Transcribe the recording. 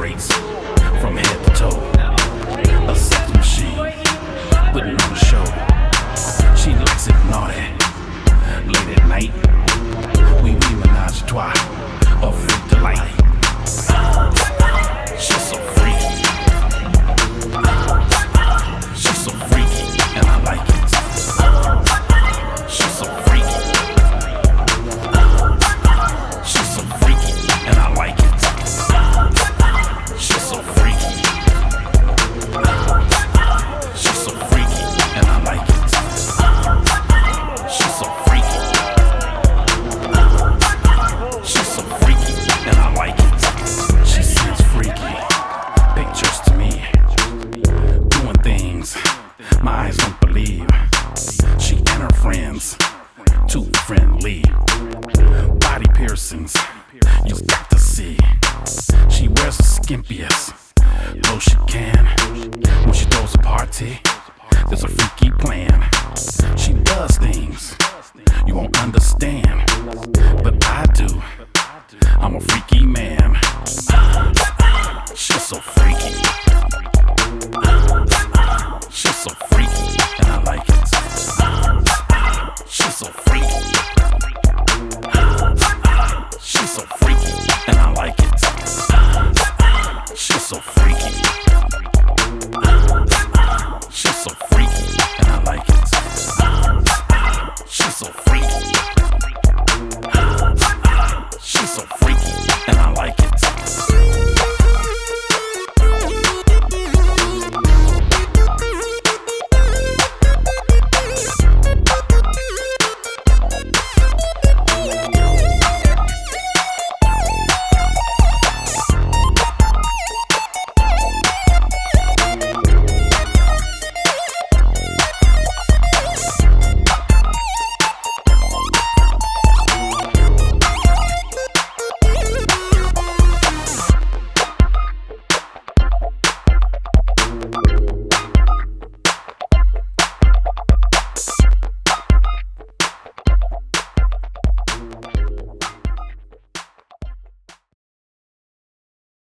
vibrates from head to toe. A sex machine, putting on a show. She likes it naughty. Late at night, we menage a trois, a freak delight. She's so freaky. She's so freaky, and I like it. She's so freaky. She's so freaky, and I like it. She's so freaky. She's so freaky, and I like it. She's so freaky. She's so freaky, and I like it. She seems freaky. Pictures to me, doing things my eyes don't believe. She and her friends, too friendly. Body piercings, you got to see. She wears the skimpiest clothes she can. When she throws a party, there's a freaky